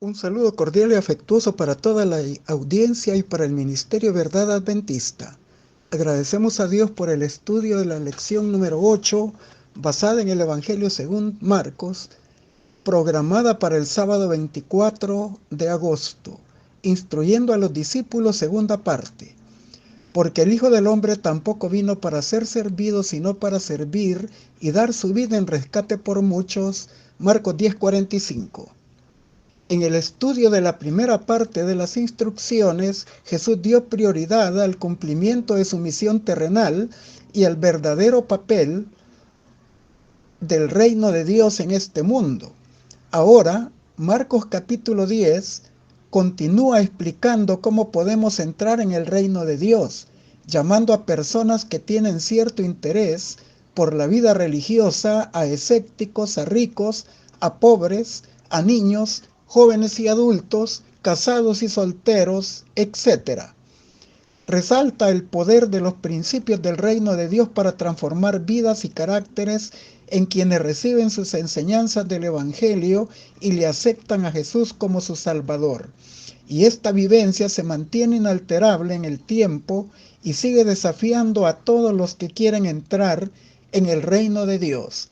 Un saludo cordial y afectuoso para toda la audiencia y para el Ministerio Verdad Adventista. Agradecemos a Dios por el estudio de la lección número 8, basada en el Evangelio según Marcos, programada para el sábado 24 de agosto, instruyendo a los discípulos, segunda parte. Porque el Hijo del Hombre tampoco vino para ser servido, sino para servir y dar su vida en rescate por muchos. Marcos 10:45. En el estudio de la primera parte de las instrucciones, Jesús dio prioridad al cumplimiento de su misión terrenal y al verdadero papel del reino de Dios en este mundo. Ahora, Marcos capítulo 10 continúa explicando cómo podemos entrar en el reino de Dios, llamando a personas que tienen cierto interés por la vida religiosa, a escépticos, a ricos, a pobres, a niños, jóvenes y adultos, casados y solteros, etc. Resalta el poder de los principios del reino de Dios para transformar vidas y caracteres en quienes reciben sus enseñanzas del Evangelio y le aceptan a Jesús como su Salvador. Y esta vivencia se mantiene inalterable en el tiempo y sigue desafiando a todos los que quieren entrar en el reino de Dios.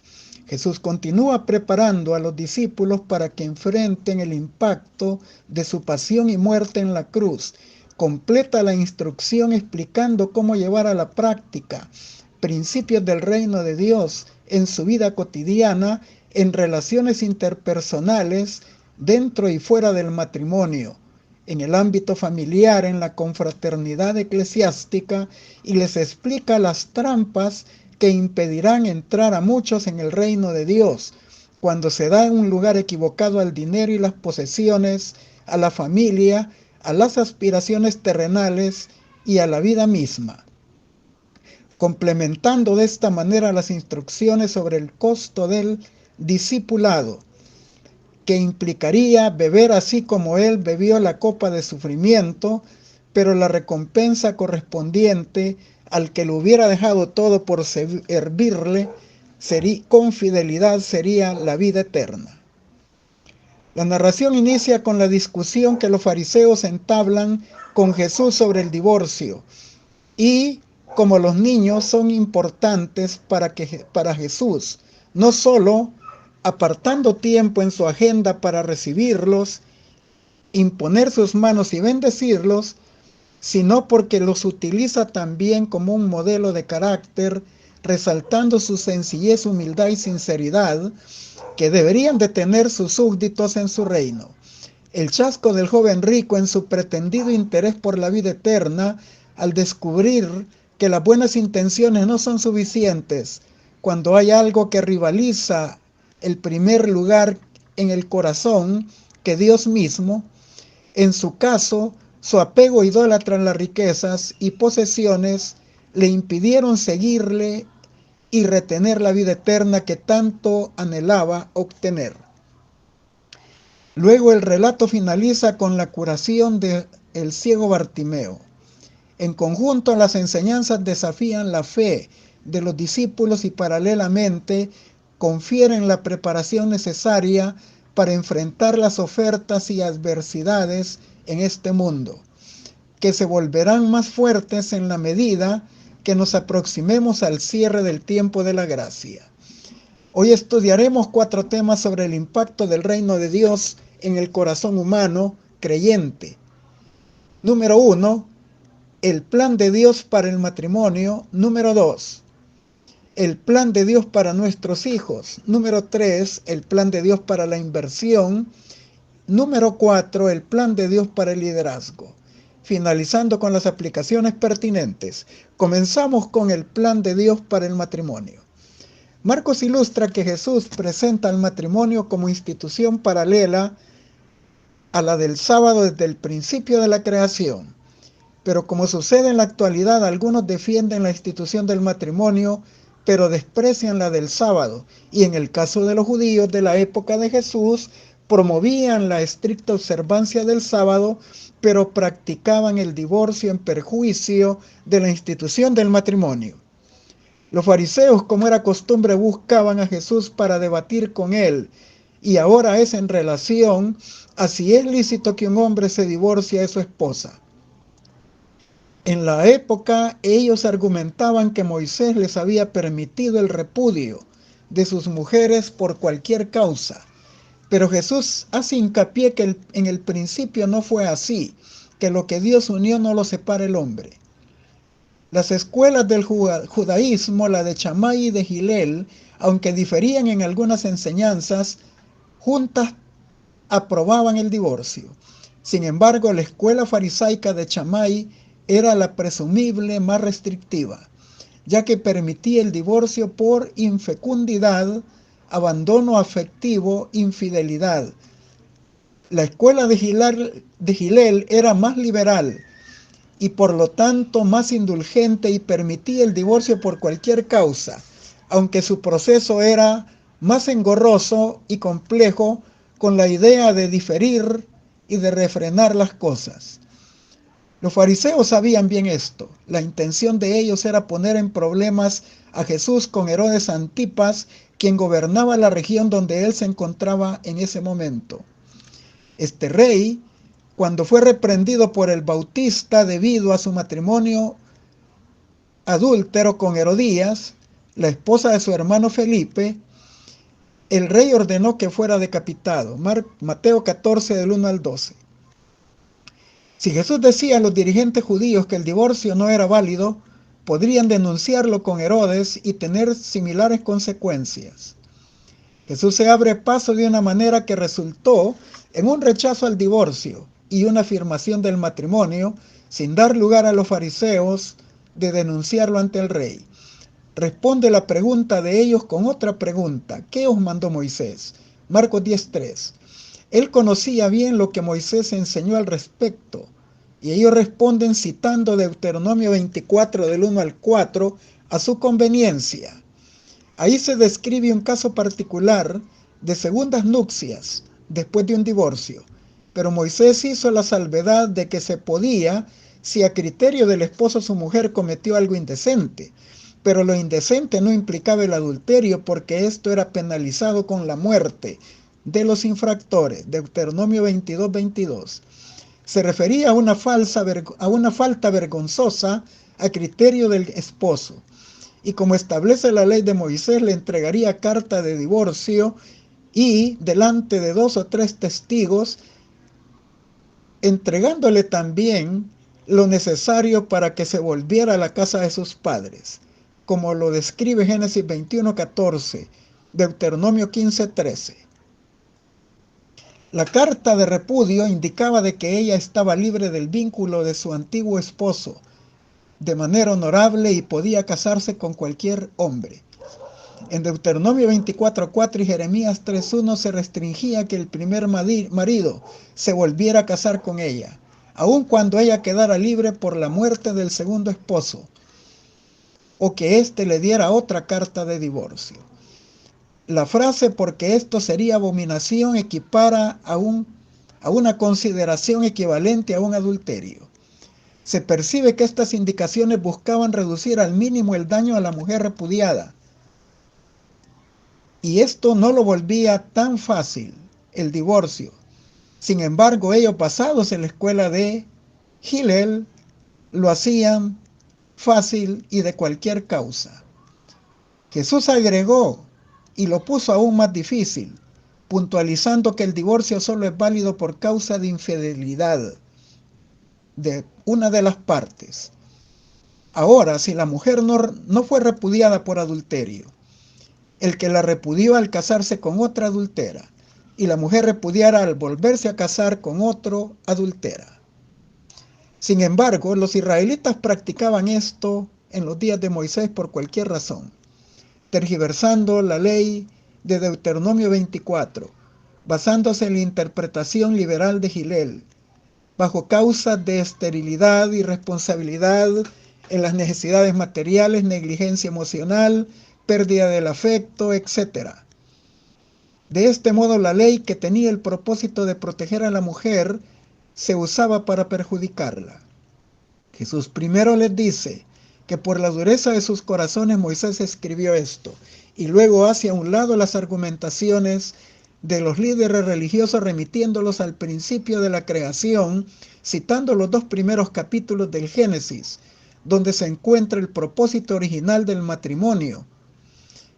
Jesús continúa preparando a los discípulos para que enfrenten el impacto de su pasión y muerte en la cruz. Completa la instrucción explicando cómo llevar a la práctica principios del reino de Dios en su vida cotidiana, en relaciones interpersonales, dentro y fuera del matrimonio, en el ámbito familiar, en la confraternidad eclesiástica, y les explica las trampas que impedirán entrar a muchos en el reino de Dios, cuando se da un lugar equivocado al dinero y las posesiones, a la familia, a las aspiraciones terrenales y a la vida misma. Complementando de esta manera las instrucciones sobre el costo del discipulado, que implicaría beber así como Él bebió la copa de sufrimiento, pero la recompensa correspondiente al que lo hubiera dejado todo por servirle con fidelidad sería la vida eterna. La narración inicia con la discusión que los fariseos entablan con Jesús sobre el divorcio y como los niños son importantes para Jesús, no solo apartando tiempo en su agenda para recibirlos, imponer sus manos y bendecirlos, sino porque los utiliza también como un modelo de carácter, resaltando su sencillez, humildad y sinceridad que deberían de tener sus súbditos en su reino. El chasco del joven rico en su pretendido interés por la vida eterna, al descubrir que las buenas intenciones no son suficientes cuando hay algo que rivaliza el primer lugar en el corazón que Dios mismo. En su caso, su apego idólatra a las riquezas y posesiones le impidieron seguirle y retener la vida eterna que tanto anhelaba obtener. Luego el relato finaliza con la curación del ciego Bartimeo. En conjunto, las enseñanzas desafían la fe de los discípulos y paralelamente confieren la preparación necesaria para enfrentar las ofertas y adversidades en este mundo, que se volverán más fuertes en la medida que nos aproximemos al cierre del tiempo de la gracia. Hoy estudiaremos 4 temas sobre el impacto del reino de Dios en el corazón humano creyente. Número 1, el plan de Dios para el matrimonio. Número 2, el plan de Dios para nuestros hijos. Número 3, el plan de Dios para la inversión. Número 4, el plan de Dios para el liderazgo. Finalizando con las aplicaciones pertinentes, comenzamos con el plan de Dios para el matrimonio. Marcos ilustra que Jesús presenta al matrimonio como institución paralela a la del sábado desde el principio de la creación. Pero como sucede en la actualidad, algunos defienden la institución del matrimonio, pero desprecian la del sábado. Y en el caso de los judíos de la época de Jesús, promovían la estricta observancia del sábado, pero practicaban el divorcio en perjuicio de la institución del matrimonio. Los fariseos, como era costumbre, buscaban a Jesús para debatir con él, y ahora es en relación a si es lícito que un hombre se divorcie de su esposa. En la época ellos argumentaban que Moisés les había permitido el repudio de sus mujeres por cualquier causa, pero Jesús hace hincapié que en el principio no fue así, que lo que Dios unió no lo separa el hombre. Las escuelas del judaísmo, la de Shammai y de Hillel, aunque diferían en algunas enseñanzas, juntas aprobaban el divorcio. Sin embargo, la escuela farisaica de Shammai era la presumible más restrictiva, ya que permitía el divorcio por infecundidad, abandono afectivo, infidelidad. La escuela de Hillel era más liberal y por lo tanto más indulgente y permitía el divorcio por cualquier causa, aunque su proceso era más engorroso y complejo, con la idea de diferir y de refrenar las cosas. Los fariseos sabían bien esto. La intención de ellos era poner en problemas a Jesús con Herodes Antipas, quien gobernaba la región donde él se encontraba en ese momento. Este rey, cuando fue reprendido por el Bautista debido a su matrimonio adúltero con Herodías, la esposa de su hermano Felipe, el rey ordenó que fuera decapitado. Mateo 14, del 1 al 12. Si Jesús decía a los dirigentes judíos que el divorcio no era válido, podrían denunciarlo con Herodes y tener similares consecuencias. Jesús se abre paso de una manera que resultó en un rechazo al divorcio y una afirmación del matrimonio, sin dar lugar a los fariseos de denunciarlo ante el rey. Responde la pregunta de ellos con otra pregunta: ¿qué os mandó Moisés? Marcos 10:3. Él conocía bien lo que Moisés enseñó al respecto, y ellos responden citando Deuteronomio 24 del 1 al 4 a su conveniencia. Ahí se describe un caso particular de segundas nupcias después de un divorcio, pero Moisés hizo la salvedad de que se podía si a criterio del esposo su mujer cometió algo indecente, pero lo indecente no implicaba el adulterio porque esto era penalizado con la muerte de los infractores. Deuteronomio 22:22. Se refería a una falta vergonzosa a criterio del esposo. Y como establece la ley de Moisés, le entregaría carta de divorcio y delante de 2 o 3 testigos, entregándole también lo necesario para que se volviera a la casa de sus padres, como lo describe Génesis 21:14, Deuteronomio 15:13. La carta de repudio indicaba de que ella estaba libre del vínculo de su antiguo esposo de manera honorable y podía casarse con cualquier hombre. En Deuteronomio 24:4 y Jeremías 3:1 se restringía que el primer marido se volviera a casar con ella, aun cuando ella quedara libre por la muerte del segundo esposo, o que éste le diera otra carta de divorcio. La frase "porque esto sería abominación" equipara a una consideración equivalente a un adulterio. Se percibe que estas indicaciones buscaban reducir al mínimo el daño a la mujer repudiada. Y esto no lo volvía tan fácil, el divorcio. Sin embargo, ellos, basados en la escuela de Hillel, lo hacían fácil y de cualquier causa. Jesús agregó y lo puso aún más difícil, puntualizando que el divorcio solo es válido por causa de infidelidad de una de las partes. Ahora, si la mujer no fue repudiada por adulterio, el que la repudió al casarse con otra adultera, y la mujer repudiara al volverse a casar con otro adultera. Sin embargo, los israelitas practicaban esto en los días de Moisés por cualquier razón, tergiversando la ley de Deuteronomio 24, basándose en la interpretación liberal de Hillel, bajo causas de esterilidad, irresponsabilidad en las necesidades materiales, negligencia emocional, pérdida del afecto, etc. De este modo, la ley, que tenía el propósito de proteger a la mujer, se usaba para perjudicarla. Jesús primero les dice que por la dureza de sus corazones Moisés escribió esto, y luego hace a un lado las argumentaciones de los líderes religiosos remitiéndolos al principio de la creación, citando los 2 primeros capítulos del Génesis, donde se encuentra el propósito original del matrimonio.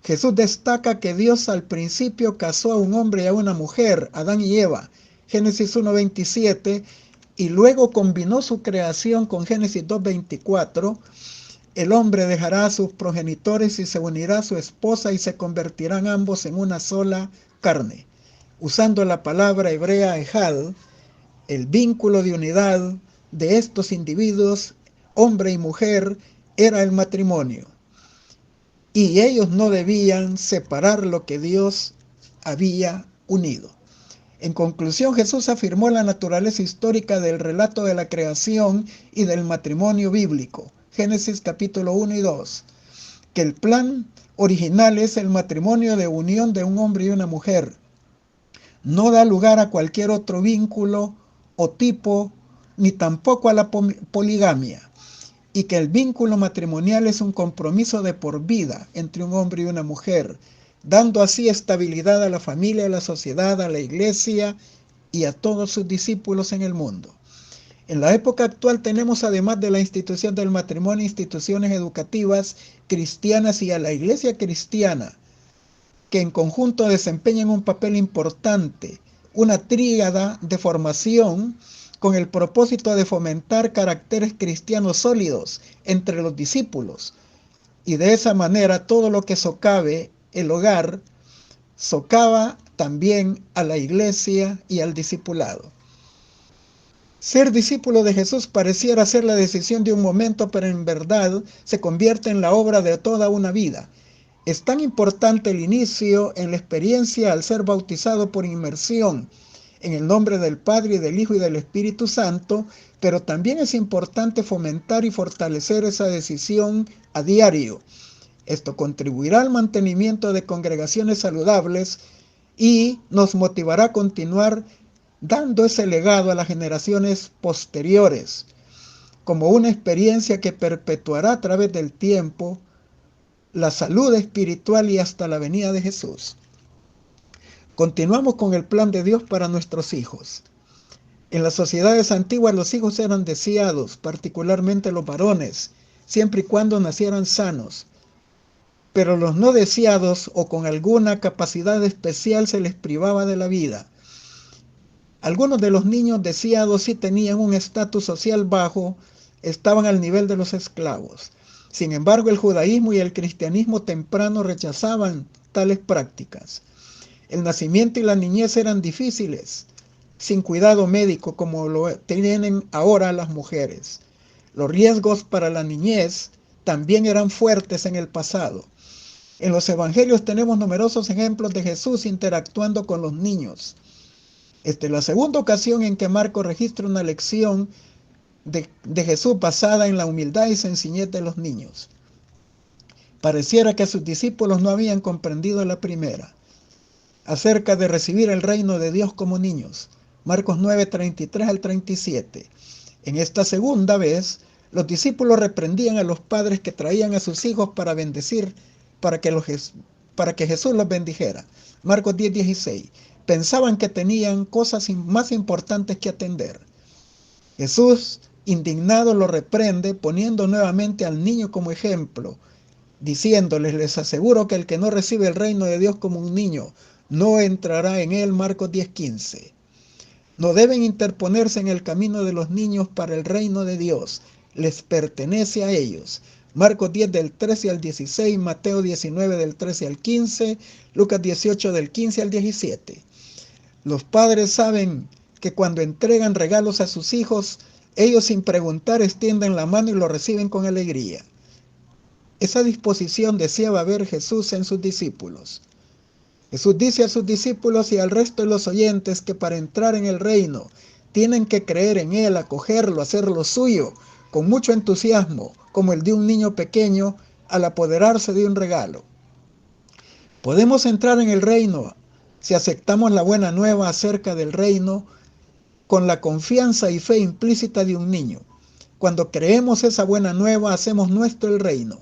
Jesús destaca que Dios al principio casó a un hombre y a una mujer, Adán y Eva, Génesis 1:27, y luego combinó su creación con Génesis 2:24. El hombre dejará a sus progenitores y se unirá a su esposa y se convertirán ambos en una sola carne. Usando la palabra hebrea ejad, el vínculo de unidad de estos individuos, hombre y mujer, era el matrimonio. Y ellos no debían separar lo que Dios había unido. En conclusión, Jesús afirmó la naturaleza histórica del relato de la creación y del matrimonio bíblico. Génesis capítulo 1 y 2. Que el plan original es el matrimonio de unión de un hombre y una mujer. No da lugar a cualquier otro vínculo o tipo, ni tampoco a la poligamia. Y que el vínculo matrimonial es un compromiso de por vida entre un hombre y una mujer, dando así estabilidad a la familia, a la sociedad, a la iglesia y a todos sus discípulos en el mundo. En la época actual tenemos, además de la institución del matrimonio, instituciones educativas cristianas y a la iglesia cristiana, que en conjunto desempeñan un papel importante, una tríada de formación con el propósito de fomentar caracteres cristianos sólidos entre los discípulos. Y de esa manera todo lo que socave el hogar, socava también a la iglesia y al discipulado. Ser discípulo de Jesús pareciera ser la decisión de un momento, pero en verdad se convierte en la obra de toda una vida. Es tan importante el inicio en la experiencia al ser bautizado por inmersión en el nombre del Padre, y del Hijo y del Espíritu Santo, pero también es importante fomentar y fortalecer esa decisión a diario. Esto contribuirá al mantenimiento de congregaciones saludables y nos motivará a continuar dando ese legado a las generaciones posteriores, como una experiencia que perpetuará a través del tiempo la salud espiritual y hasta la venida de Jesús. Continuamos con el plan de Dios para nuestros hijos. En las sociedades antiguas los hijos eran deseados, particularmente los varones, siempre y cuando nacieran sanos. Pero los no deseados o con alguna capacidad especial se les privaba de la vida. Algunos de los niños deseados sí tenían un estatus social bajo, estaban al nivel de los esclavos. Sin embargo, el judaísmo y el cristianismo temprano rechazaban tales prácticas. El nacimiento y la niñez eran difíciles, sin cuidado médico como lo tienen ahora las mujeres. Los riesgos para la niñez también eran fuertes en el pasado. En los evangelios tenemos numerosos ejemplos de Jesús interactuando con los niños. Esta es la segunda ocasión en que Marcos registra una lección de Jesús basada en la humildad y sencillez de los niños. Pareciera que sus discípulos no habían comprendido la primera, acerca de recibir el reino de Dios como niños. Marcos 9:33 al 37. En esta segunda vez, los discípulos reprendían a los padres que traían a sus hijos para bendecir, para que Jesús los bendijera. Marcos 10:16. Pensaban que tenían cosas más importantes que atender. Jesús, indignado, lo reprende, poniendo nuevamente al niño como ejemplo, diciéndoles: les aseguro que el que no recibe el reino de Dios como un niño, no entrará en él. Marcos 10:15. No deben interponerse en el camino de los niños para el reino de Dios. Les pertenece a ellos. Marcos 10 del 13 al 16, Mateo 19 del 13 al 15, Lucas 18 del 15 al 17. Los padres saben que cuando entregan regalos a sus hijos, ellos sin preguntar extienden la mano y lo reciben con alegría. Esa disposición deseaba ver Jesús en sus discípulos. Jesús dice a sus discípulos y al resto de los oyentes que para entrar en el reino tienen que creer en Él, acogerlo, hacerlo suyo, con mucho entusiasmo, como el de un niño pequeño al apoderarse de un regalo. Podemos entrar en el reino si aceptamos la buena nueva acerca del reino con la confianza y fe implícita de un niño. Cuando creemos esa buena nueva, hacemos nuestro el reino.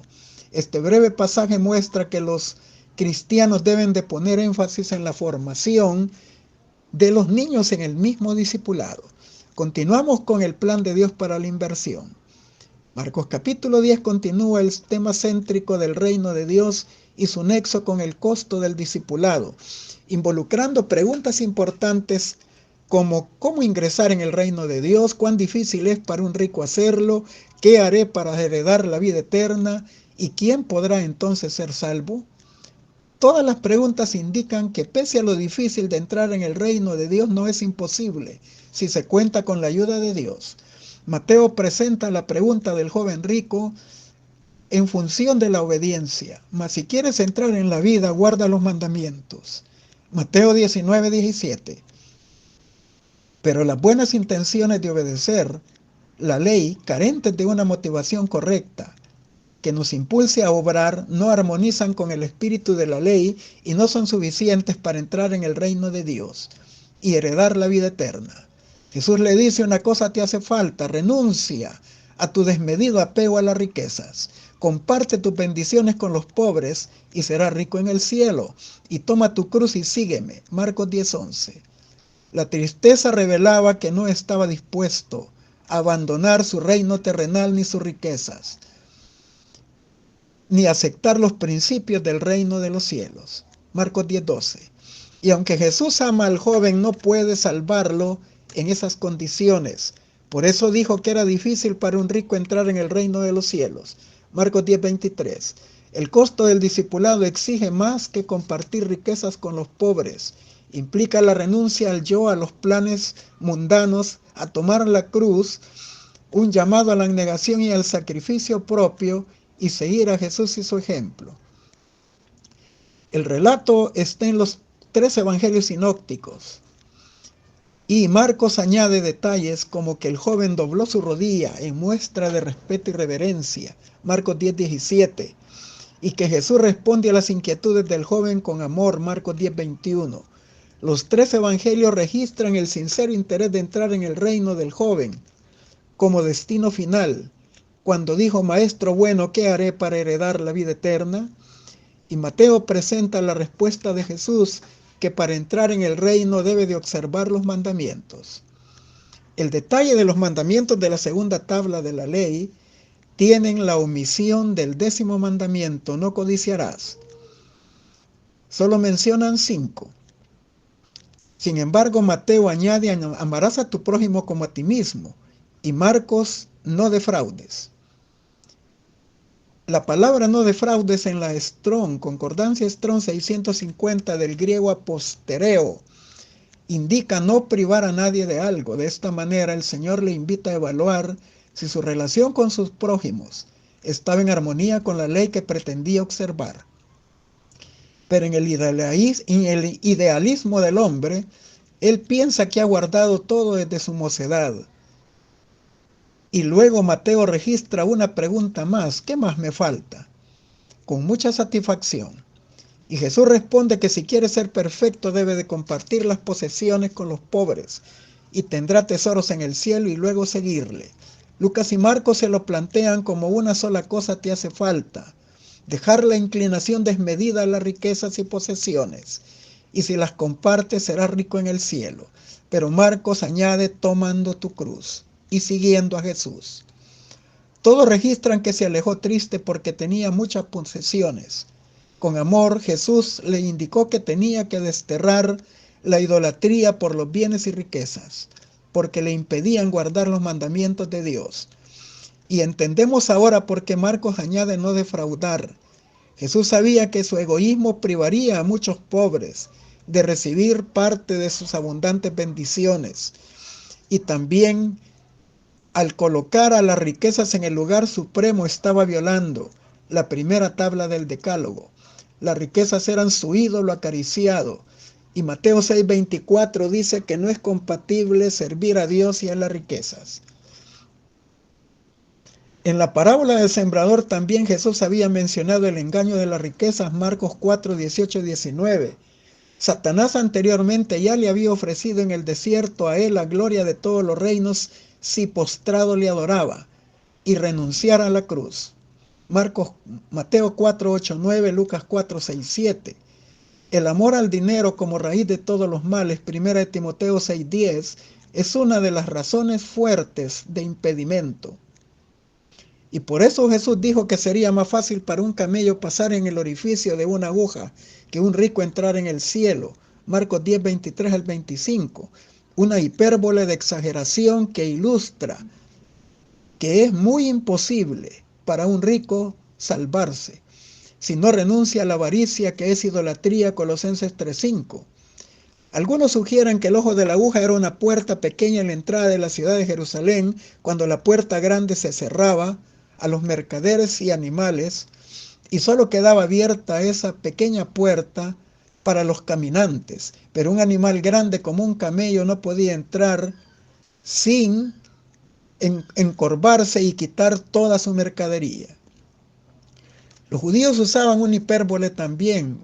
Este breve pasaje muestra que los cristianos deben de poner énfasis en la formación de los niños en el mismo discipulado. Continuamos con el plan de Dios para la inversión. Marcos capítulo 10 continúa el tema céntrico del reino de Dios y su nexo con el costo del discipulado, involucrando preguntas importantes como cómo ingresar en el reino de Dios, cuán difícil es para un rico hacerlo, qué haré para heredar la vida eterna y quién podrá entonces ser salvo. Todas las preguntas indican que pese a lo difícil de entrar en el reino de Dios, no es imposible si se cuenta con la ayuda de Dios. Mateo presenta la pregunta del joven rico en función de la obediencia. Mas si quieres entrar en la vida, guarda los mandamientos. Mateo 19:17. Pero las buenas intenciones de obedecer la ley, carentes de una motivación correcta, que nos impulse a obrar, no armonizan con el espíritu de la ley y no son suficientes para entrar en el reino de Dios y heredar la vida eterna. Jesús le dice: una cosa te hace falta, renuncia a tu desmedido apego a las riquezas, comparte tus bendiciones con los pobres y serás rico en el cielo, y toma tu cruz y sígueme. Marcos 10:11. La tristeza revelaba que no estaba dispuesto a abandonar su reino terrenal ni sus riquezas, ni aceptar los principios del reino de los cielos. Marcos 10:12. Y aunque Jesús ama al joven, no puede salvarlo en esas condiciones. Por eso dijo que era difícil para un rico entrar en el reino de los cielos. Marcos 10:23. El costo del discipulado exige más que compartir riquezas con los pobres. Implica la renuncia al yo, a los planes mundanos, a tomar la cruz, un llamado a la abnegación y al sacrificio propio, y seguir a Jesús y su ejemplo. El relato está en los 3 evangelios sinópticos, y Marcos añade detalles como que el joven dobló su rodilla en muestra de respeto y reverencia, Marcos 10:17, y que Jesús responde a las inquietudes del joven con amor, Marcos 10:21. Los 3 evangelios registran el sincero interés de entrar en el reino del joven como destino final, cuando dijo: Maestro bueno, ¿qué haré para heredar la vida eterna? Y Mateo presenta la respuesta de Jesús, que para entrar en el reino debe de observar los mandamientos. El detalle de los mandamientos de la segunda tabla de la ley tienen la omisión del 10º mandamiento: no codiciarás. Solo mencionan 5. Sin embargo, Mateo añade: amarás a tu prójimo como a ti mismo. Y Marcos: no defraudes. La palabra no defraudes en la Strong, concordancia Strong 650 del griego apostereo, indica no privar a nadie de algo. De esta manera, el Señor le invita a evaluar si su relación con sus prójimos estaba en armonía con la ley que pretendía observar. Pero en el idealismo del hombre, él piensa que ha guardado todo desde su mocedad. Y luego Mateo registra una pregunta más: ¿qué más me falta? Con mucha satisfacción. Y Jesús responde que si quiere ser perfecto debe de compartir las posesiones con los pobres y tendrá tesoros en el cielo y luego seguirle. Lucas y Marcos se lo plantean como una sola cosa te hace falta: dejar la inclinación desmedida a las riquezas y posesiones, y si las compartes serás rico en el cielo. Pero Marcos añade: tomando tu cruz y siguiendo a Jesús. Todos registran que se alejó triste porque tenía muchas posesiones. Con amor, Jesús le indicó que tenía que desterrar la idolatría por los bienes y riquezas, porque le impedían guardar los mandamientos de Dios. Y entendemos ahora por qué Marcos añade no defraudar. Jesús sabía que su egoísmo privaría a muchos pobres de recibir parte de sus abundantes bendiciones, y también al colocar a las riquezas en el lugar supremo estaba violando la primera tabla del decálogo. Las riquezas eran su ídolo acariciado, y Mateo 6:24 dice que no es compatible servir a Dios y a las riquezas. En la parábola del sembrador también Jesús había mencionado el engaño de las riquezas, Marcos 4:18-19. Satanás anteriormente ya le había ofrecido en el desierto a él la gloria de todos los reinos si postrado le adoraba y renunciara a la cruz. Mateo 4, 8, 9, Lucas 4, 6, 7. El amor al dinero como raíz de todos los males, 1 Timoteo 6, 10, es una de las razones fuertes de impedimento. Y por eso Jesús dijo que sería más fácil para un camello pasar en el orificio de una aguja que un rico entrar en el cielo. Marcos 10, 23 al 25. Una hipérbole de exageración que ilustra que es muy imposible para un rico salvarse si no renuncia a la avaricia, que es idolatría, Colosenses 3:5. Algunos sugieren que el ojo de la aguja era una puerta pequeña en la entrada de la ciudad de Jerusalén, cuando la puerta grande se cerraba a los mercaderes y animales, y solo quedaba abierta esa pequeña puerta para los caminantes. Pero un animal grande como un camello no podía entrar sin encorvarse y quitar toda su mercadería. Los judíos usaban una hipérbole también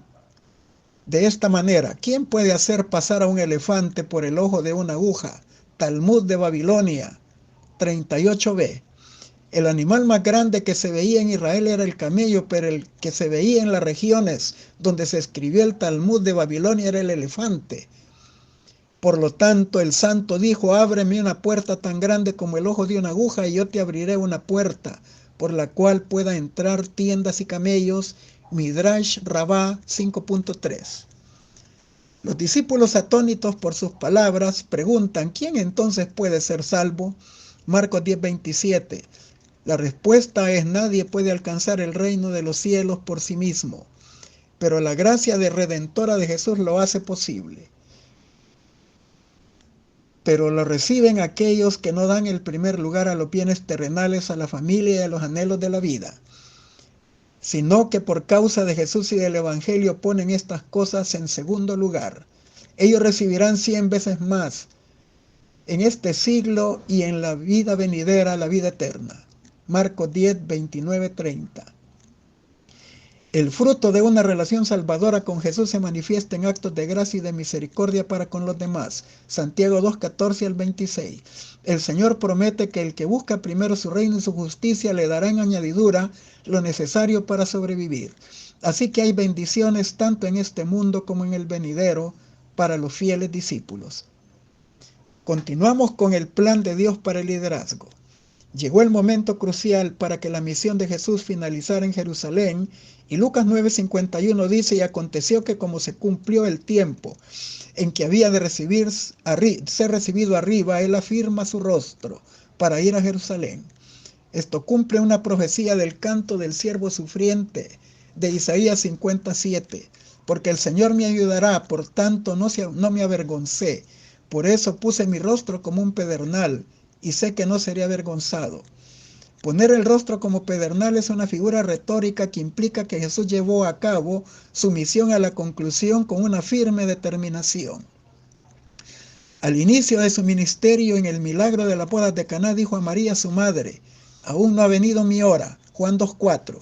de esta manera: ¿quién puede hacer pasar a un elefante por el ojo de una aguja? Talmud de Babilonia 38b. El animal más grande que se veía en Israel era el camello, pero el que se veía en las regiones donde se escribió el Talmud de Babilonia era el elefante. Por lo tanto, el santo dijo: ábreme una puerta tan grande como el ojo de una aguja, y yo te abriré una puerta por la cual pueda entrar tiendas y camellos. Midrash Rabbah 5.3. Los discípulos, atónitos por sus palabras, preguntan: ¿quién entonces puede ser salvo? Marcos 10:27. La respuesta es: nadie puede alcanzar el reino de los cielos por sí mismo, pero la gracia redentora de Jesús lo hace posible. Pero lo reciben aquellos que no dan el primer lugar a los bienes terrenales, a la familia y a los anhelos de la vida, sino que por causa de Jesús y del Evangelio ponen estas cosas en segundo lugar. Ellos recibirán 100 veces más en este siglo y en la vida venidera, la vida eterna. Marcos 10, 29, 30. El fruto de una relación salvadora con Jesús se manifiesta en actos de gracia y de misericordia para con los demás. Santiago 2, 14 al 26. El Señor promete que el que busca primero su reino y su justicia le dará en añadidura lo necesario para sobrevivir. Así que hay bendiciones tanto en este mundo como en el venidero para los fieles discípulos. Continuamos con el plan de Dios para el liderazgo. Llegó el momento crucial para que la misión de Jesús finalizara en Jerusalén, y Lucas 9:51 dice: y aconteció que como se cumplió el tiempo en que había de ser recibido arriba, él afirma su rostro para ir a Jerusalén. Esto cumple una profecía del canto del siervo sufriente de Isaías 57. Porque el Señor me ayudará, por tanto no me avergoncé. Por eso puse mi rostro como un pedernal, y sé que no seré avergonzado. Poner el rostro como pedernal es una figura retórica que implica que Jesús llevó a cabo su misión a la conclusión con una firme determinación. Al inicio de su ministerio, en el milagro de las bodas de Caná, dijo a María, su madre: aún no ha venido mi hora. Juan 2:4.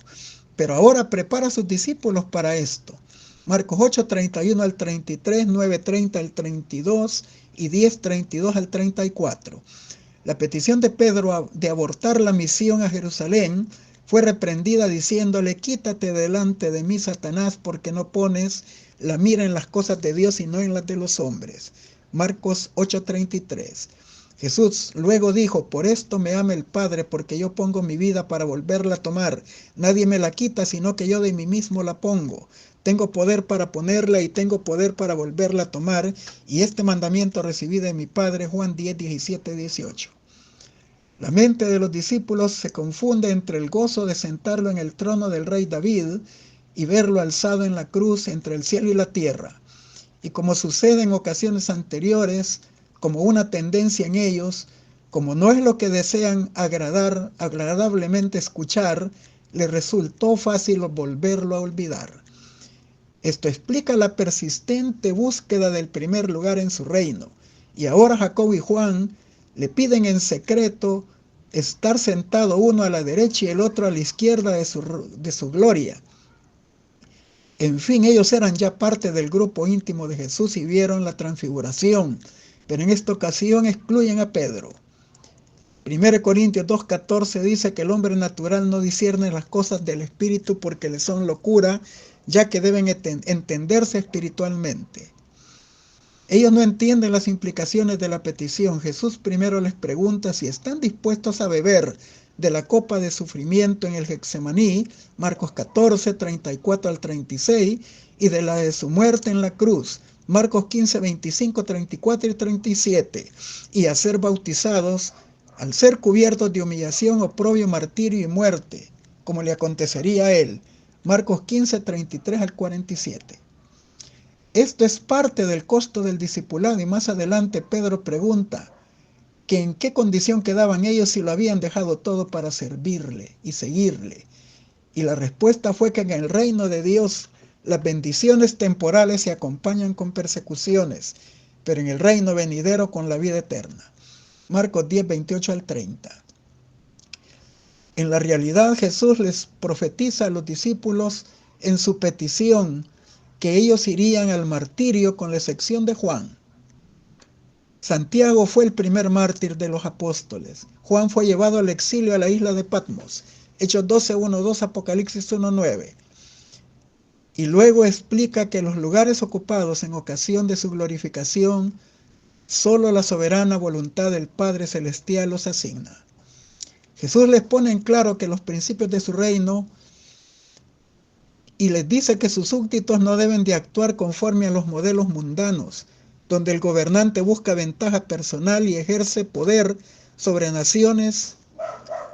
Pero ahora prepara a sus discípulos para esto. Marcos 8:31 al 33, 9:30 al 32 y 10:32 al 34. La petición de Pedro de abortar la misión a Jerusalén fue reprendida diciéndole: quítate delante de mí, Satanás, porque no pones la mira en las cosas de Dios sino en las de los hombres. Marcos 8:33. Jesús luego dijo: por esto me ama el Padre, porque yo pongo mi vida para volverla a tomar. Nadie me la quita, sino que yo de mí mismo la pongo. Tengo poder para ponerla y tengo poder para volverla a tomar, y este mandamiento recibí de mi Padre. Juan 10, 17, 18. La mente de los discípulos se confunde entre el gozo de sentarlo en el trono del rey David y verlo alzado en la cruz entre el cielo y la tierra. Y como sucede en ocasiones anteriores, como una tendencia en ellos, como no es lo que desean agradablemente escuchar, les resultó fácil volverlo a olvidar. Esto explica la persistente búsqueda del primer lugar en su reino. Y ahora Jacobo y Juan le piden en secreto estar sentado uno a la derecha y el otro a la izquierda de su gloria. En fin, ellos eran ya parte del grupo íntimo de Jesús y vieron la transfiguración, pero en esta ocasión excluyen a Pedro. 1 Corintios 2:14 dice que el hombre natural no discierne las cosas del espíritu porque le son locura, ya que deben entenderse espiritualmente. Ellos no entienden las implicaciones de la petición. Jesús primero les pregunta si están dispuestos a beber de la copa de sufrimiento en el Getsemaní, Marcos 14, 34 al 36, y de la de su muerte en la cruz, Marcos 15, 25, 34 y 37, y a ser bautizados al ser cubiertos de humillación, oprobio, martirio y muerte, como le acontecería a él, Marcos 15, 33 al 47. Esto es parte del costo del discipulado, y más adelante Pedro pregunta que en qué condición quedaban ellos si lo habían dejado todo para servirle y seguirle. Y la respuesta fue que en el reino de Dios las bendiciones temporales se acompañan con persecuciones, pero en el reino venidero con la vida eterna. Marcos 10, 28 al 30. En la realidad, Jesús les profetiza a los discípulos en su petición que ellos irían al martirio con la excepción de Juan. Santiago fue el primer mártir de los apóstoles. Juan fue llevado al exilio a la isla de Patmos. Hechos 12, 1, 2, Apocalipsis 1, 9. Y luego explica que los lugares ocupados en ocasión de su glorificación, solo la soberana voluntad del Padre Celestial los asigna. Jesús les pone en claro que los principios de su reino y les dice que sus súbditos no deben de actuar conforme a los modelos mundanos, donde el gobernante busca ventaja personal y ejerce poder sobre naciones,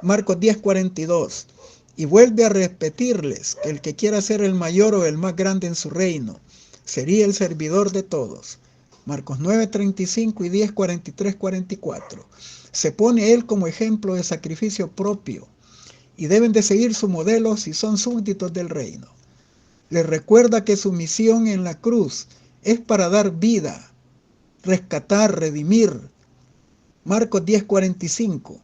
Marcos 10:42, y vuelve a repetirles que el que quiera ser el mayor o el más grande en su reino, sería el servidor de todos, Marcos 9:35 y 10:43-44. Se pone él como ejemplo de sacrificio propio, y deben de seguir su modelo si son súbditos del reino. Les recuerda que su misión en la cruz es para dar vida, rescatar, redimir. Marcos 10:45.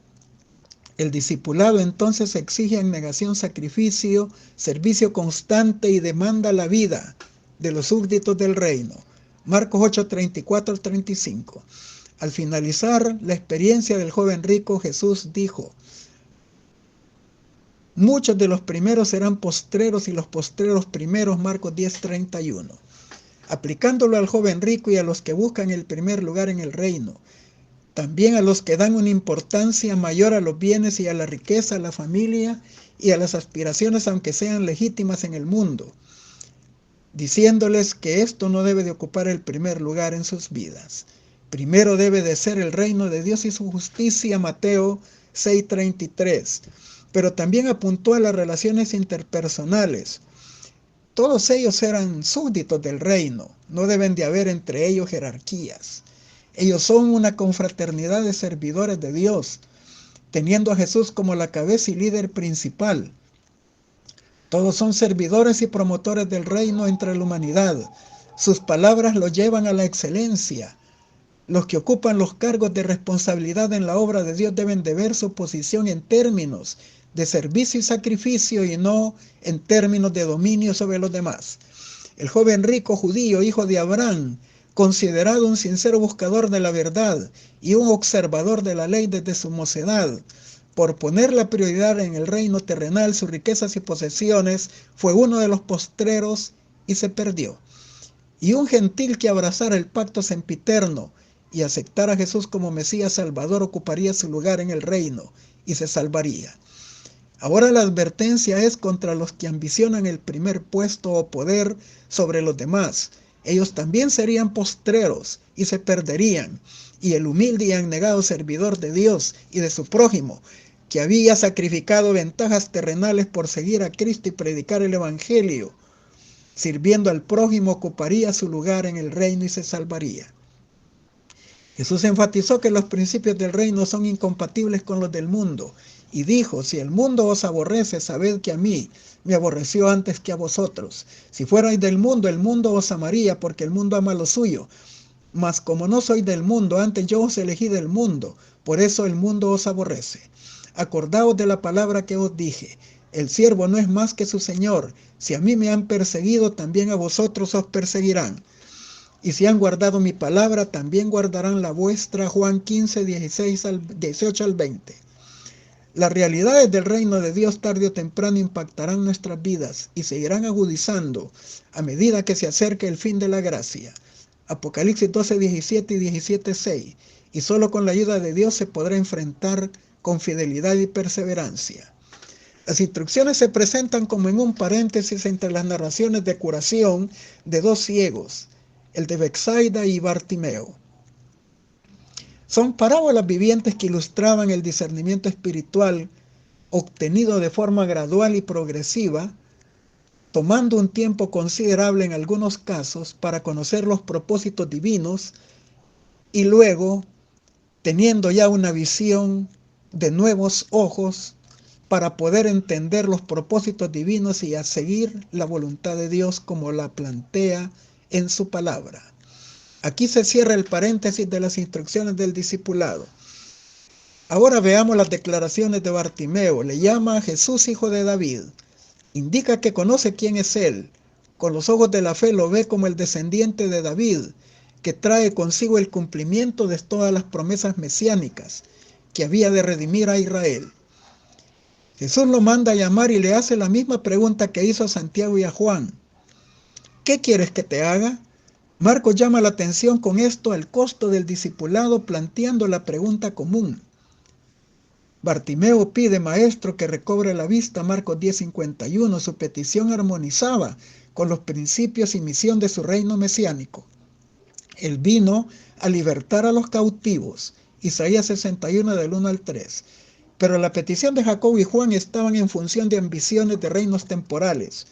El discipulado entonces exige abnegación, sacrificio, servicio constante y demanda la vida de los súbditos del reino. Marcos 8:34-35. Al finalizar la experiencia del joven rico, Jesús dijo: muchos de los primeros serán postreros y los postreros primeros, Marcos 10:31. Aplicándolo al joven rico y a los que buscan el primer lugar en el reino. También a los que dan una importancia mayor a los bienes y a la riqueza, a la familia y a las aspiraciones, aunque sean legítimas en el mundo, diciéndoles que esto no debe de ocupar el primer lugar en sus vidas. Primero debe de ser el reino de Dios y su justicia, Mateo 6:33. Pero también apuntó a las relaciones interpersonales. Todos ellos eran súbditos del reino, no deben de haber entre ellos jerarquías. Ellos son una confraternidad de servidores de Dios, teniendo a Jesús como la cabeza y líder principal. Todos son servidores y promotores del reino entre la humanidad. Sus palabras los llevan a la excelencia. Los que ocupan los cargos de responsabilidad en la obra de Dios deben de ver su posición en términos de servicio y sacrificio y no en términos de dominio sobre los demás. El joven rico judío, hijo de Abraham, considerado un sincero buscador de la verdad y un observador de la ley desde su mocedad, por poner la prioridad en el reino terrenal, sus riquezas y posesiones, fue uno de los postreros y se perdió. Y un gentil que abrazara el pacto sempiterno y aceptara a Jesús como Mesías Salvador ocuparía su lugar en el reino y se salvaría. Ahora la advertencia es contra los que ambicionan el primer puesto o poder sobre los demás. Ellos también serían postreros y se perderían. Y el humilde y abnegado servidor de Dios y de su prójimo, que había sacrificado ventajas terrenales por seguir a Cristo y predicar el Evangelio, sirviendo al prójimo, ocuparía su lugar en el reino y se salvaría. Jesús enfatizó que los principios del reino son incompatibles con los del mundo y dijo: si el mundo os aborrece, sabed que a mí me aborreció antes que a vosotros. Si fuerais del mundo, el mundo os amaría, porque el mundo ama lo suyo. Mas como no soy del mundo, antes yo os elegí del mundo, por eso el mundo os aborrece. Acordaos de la palabra que os dije: el siervo no es más que su señor. Si a mí me han perseguido, también a vosotros os perseguirán. y si han guardado mi palabra, también guardarán la vuestra. Juan 15, 18 al 20. Las realidades del reino de Dios tarde o temprano impactarán nuestras vidas y seguirán agudizando a medida que se acerque el fin de la gracia. Apocalipsis 12, 17 y 17, 6. Y solo con la ayuda de Dios se podrá enfrentar con fidelidad y perseverancia. Las instrucciones se presentan como en un paréntesis entre las narraciones de curación de dos ciegos, el de Betsaida y Bartimeo. Son parábolas vivientes que ilustraban el discernimiento espiritual obtenido de forma gradual y progresiva, tomando un tiempo considerable en algunos casos para conocer los propósitos divinos y luego teniendo ya una visión de nuevos ojos para poder entender los propósitos divinos y a seguir la voluntad de Dios como la plantea en su palabra. Aquí se cierra el paréntesis de las instrucciones del discipulado. Ahora veamos las declaraciones de Bartimeo. Le llama a Jesús hijo de David. Indica que conoce quién es él. Con los ojos de la fe lo ve como el descendiente de David, que trae consigo el cumplimiento de todas las promesas mesiánicas que había de redimir a Israel. Jesús lo manda a llamar y le hace la misma pregunta que hizo a Santiago y a Juan. ¿Qué quieres que te haga? Marcos llama la atención con esto al costo del discipulado, planteando la pregunta común. Bartimeo pide, maestro, que recobre la vista. Marcos 10:51. Su petición armonizaba con los principios y misión de su reino mesiánico. Él vino a libertar a los cautivos. Isaías 61 del 1 al 3. Pero la petición de Jacobo y Juan estaban en función de ambiciones de reinos temporales.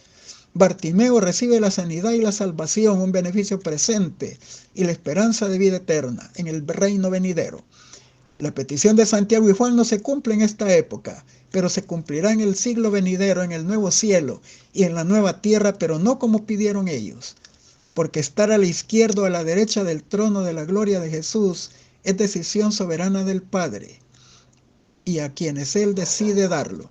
Bartimeo recibe la sanidad y la salvación, un beneficio presente, y la esperanza de vida eterna en el reino venidero. La petición de Santiago y Juan no se cumple en esta época, pero se cumplirá en el siglo venidero, en el nuevo cielo y en la nueva tierra, pero no como pidieron ellos, porque estar a la izquierda o a la derecha del trono de la gloria de Jesús es decisión soberana del Padre, y a quienes Él decide darlo.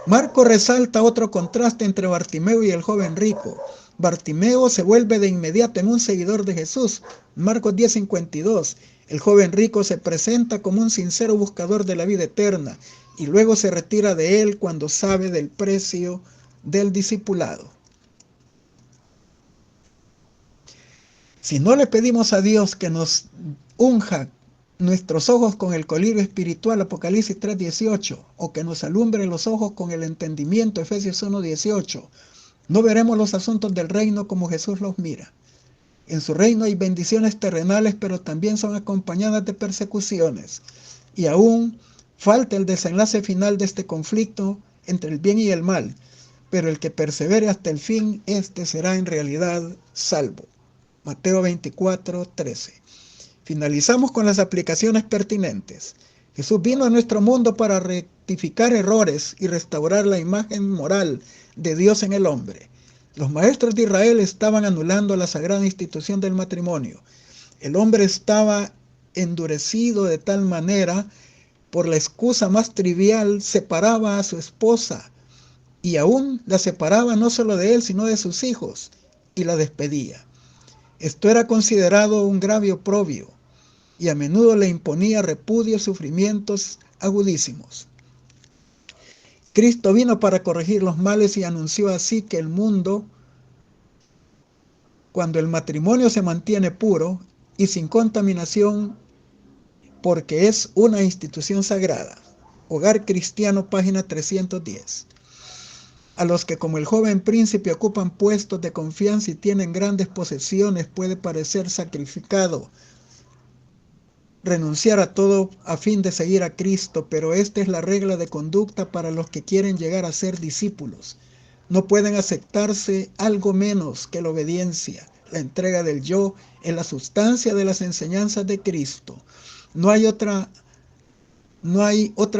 Marcos resalta otro contraste entre Bartimeo y el joven rico. Bartimeo se vuelve de inmediato en un seguidor de Jesús. Marcos 10:52. El joven rico se presenta como un sincero buscador de la vida eterna y luego se retira de él cuando sabe del precio del discipulado. Si no le pedimos a Dios que nos unja nuestros ojos con el colirio espiritual, Apocalipsis 3:18, o que nos alumbre los ojos con el entendimiento, Efesios 1:18, no veremos los asuntos del reino como Jesús los mira. En su reino hay bendiciones terrenales, pero también son acompañadas de persecuciones. Y aún falta el desenlace final de este conflicto entre el bien y el mal, pero el que persevere hasta el fin, este será en realidad salvo. Mateo 24:13. Finalizamos con las aplicaciones pertinentes. Jesús vino a nuestro mundo para rectificar errores y restaurar la imagen moral de Dios en el hombre. Los maestros de Israel estaban anulando la sagrada institución del matrimonio. El hombre estaba endurecido de tal manera, por la excusa más trivial, separaba a su esposa y aún la separaba no solo de él, sino de sus hijos, y la despedía. Esto era considerado un grave oprobio y a menudo le imponía repudio y sufrimientos agudísimos. Cristo vino para corregir los males y anunció así que el mundo, cuando el matrimonio se mantiene puro y sin contaminación, porque es una institución sagrada. Hogar Cristiano, página 310. A los que como el joven príncipe ocupan puestos de confianza y tienen grandes posesiones, puede parecer sacrificado renunciar a todo a fin de seguir a Cristo, pero esta es la regla de conducta para los que quieren llegar a ser discípulos. No pueden aceptarse algo menos que la obediencia. La entrega del yo es la sustancia de las enseñanzas de Cristo. No hay otra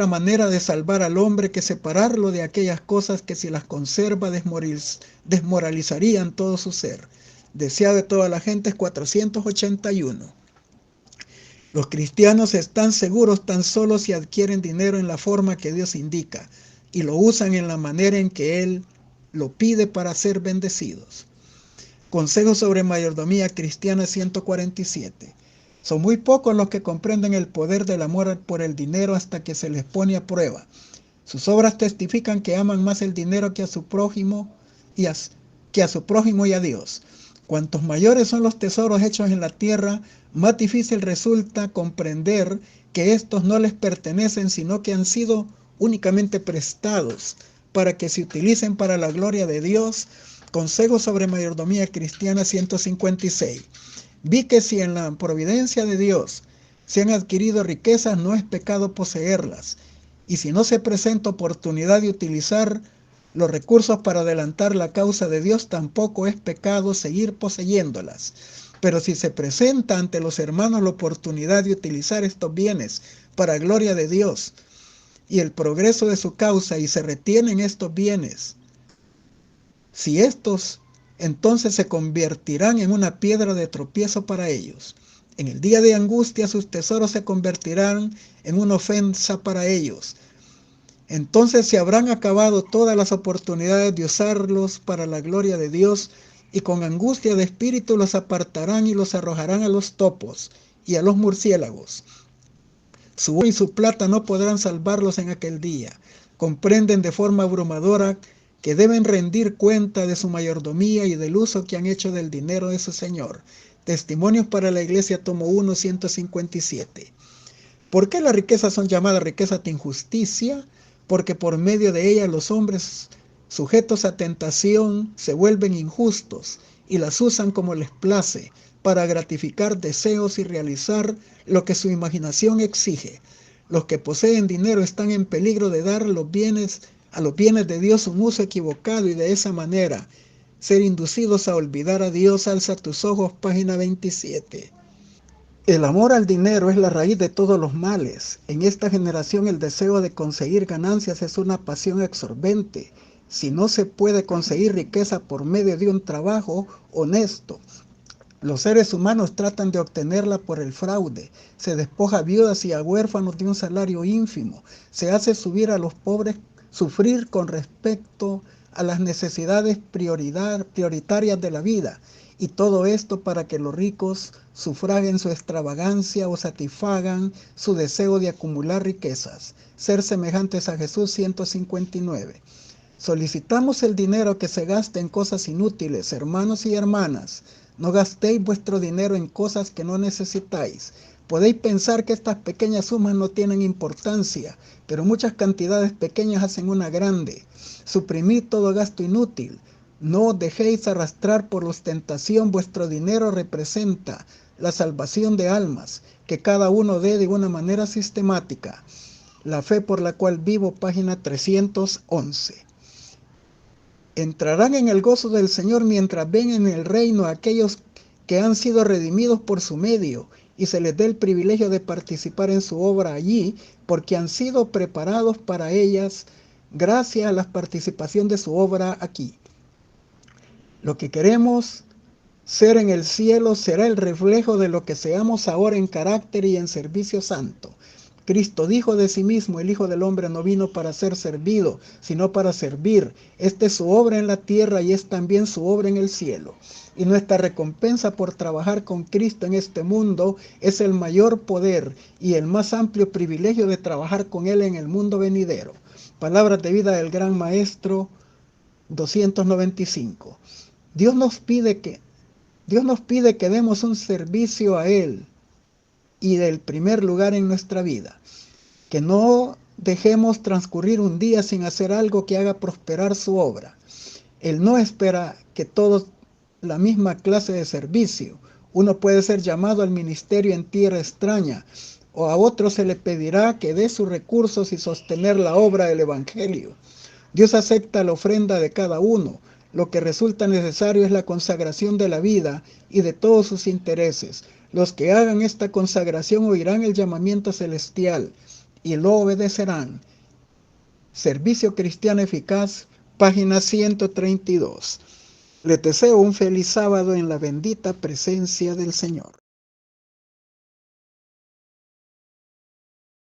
manera de salvar al hombre que separarlo de aquellas cosas que si las conserva desmoralizarían todo su ser. Deseado de toda la gente es 481. Los cristianos están seguros tan solo si adquieren dinero en la forma que Dios indica y lo usan en la manera en que Él lo pide para ser bendecidos. Consejo sobre mayordomía cristiana 147. Son muy pocos los que comprenden el poder del amor por el dinero hasta que se les pone a prueba. Sus obras testifican que aman más el dinero que a su prójimo y a Dios. Cuantos mayores son los tesoros hechos en la tierra, más difícil resulta comprender que estos no les pertenecen, sino que han sido únicamente prestados para que se utilicen para la gloria de Dios. Consejo sobre mayordomía cristiana 156. Vi que si en la providencia de Dios se han adquirido riquezas, no es pecado poseerlas. Y si no se presenta oportunidad de utilizar los recursos para adelantar la causa de Dios, tampoco es pecado seguir poseyéndolas. Pero si se presenta ante los hermanos la oportunidad de utilizar estos bienes para gloria de Dios y el progreso de su causa, y se retienen estos bienes, si estos entonces se convertirán en una piedra de tropiezo para ellos. En el día de angustia sus tesoros se convertirán en una ofensa para ellos. Entonces se habrán acabado todas las oportunidades de usarlos para la gloria de Dios, y con angustia de espíritu los apartarán y los arrojarán a los topos y a los murciélagos. Su oro y su plata no podrán salvarlos en aquel día. Comprenden de forma abrumadora que deben rendir cuenta de su mayordomía y del uso que han hecho del dinero de su Señor. Testimonios para la Iglesia, tomo 1, 157. ¿Por qué las riquezas son llamadas riquezas de injusticia? Porque por medio de ellas los hombres sujetos a tentación se vuelven injustos y las usan como les place para gratificar deseos y realizar lo que su imaginación exige. Los que poseen dinero están en peligro de dar a los bienes de Dios un uso equivocado y de esa manera ser inducidos a olvidar a Dios. Alza tus ojos, página 27. El amor al dinero es la raíz de todos los males. En esta generación el deseo de conseguir ganancias es una pasión absorbente. Si no se puede conseguir riqueza por medio de un trabajo honesto, los seres humanos tratan de obtenerla por el fraude. Se despoja a viudas y a huérfanos de un salario ínfimo. Se hace sufrir con respecto a las necesidades prioritarias de la vida. Y todo esto para que los ricos sufraguen su extravagancia o satisfagan su deseo de acumular riquezas. Ser semejantes a Jesús 159. Solicitamos el dinero que se gaste en cosas inútiles. Hermanos y hermanas, no gastéis vuestro dinero en cosas que no necesitáis. Podéis pensar que estas pequeñas sumas no tienen importancia, pero muchas cantidades pequeñas hacen una grande. Suprimid todo gasto inútil. No os dejéis arrastrar por la ostentación. Vuestro dinero representa la salvación de almas, que cada uno dé de una manera sistemática. La fe por la cual vivo, página 311. Entrarán en el gozo del Señor mientras ven en el reino a aquellos que han sido redimidos por su medio, y se les dé el privilegio de participar en su obra allí, porque han sido preparados para ellas gracias a la participación de su obra aquí. Lo que queremos ser en el cielo será el reflejo de lo que seamos ahora en carácter y en servicio santo. Cristo dijo de sí mismo: el Hijo del Hombre no vino para ser servido, sino para servir. Esta es su obra en la tierra y es también su obra en el cielo. Y nuestra recompensa por trabajar con Cristo en este mundo es el mayor poder y el más amplio privilegio de trabajar con Él en el mundo venidero. Palabras de vida del Gran Maestro 295. Dios nos pide que demos un servicio a Él y del primer lugar en nuestra vida. Que no dejemos transcurrir un día sin hacer algo que haga prosperar su obra. Él no espera que todos la misma clase de servicio. Uno puede ser llamado al ministerio en tierra extraña, o a otro se le pedirá que dé sus recursos y sostener la obra del Evangelio. Dios acepta la ofrenda de cada uno. Lo que resulta necesario es la consagración de la vida y de todos sus intereses. Los que hagan esta consagración oirán el llamamiento celestial y lo obedecerán. Servicio Cristiano Eficaz, página 132. Les deseo un feliz sábado en la bendita presencia del Señor.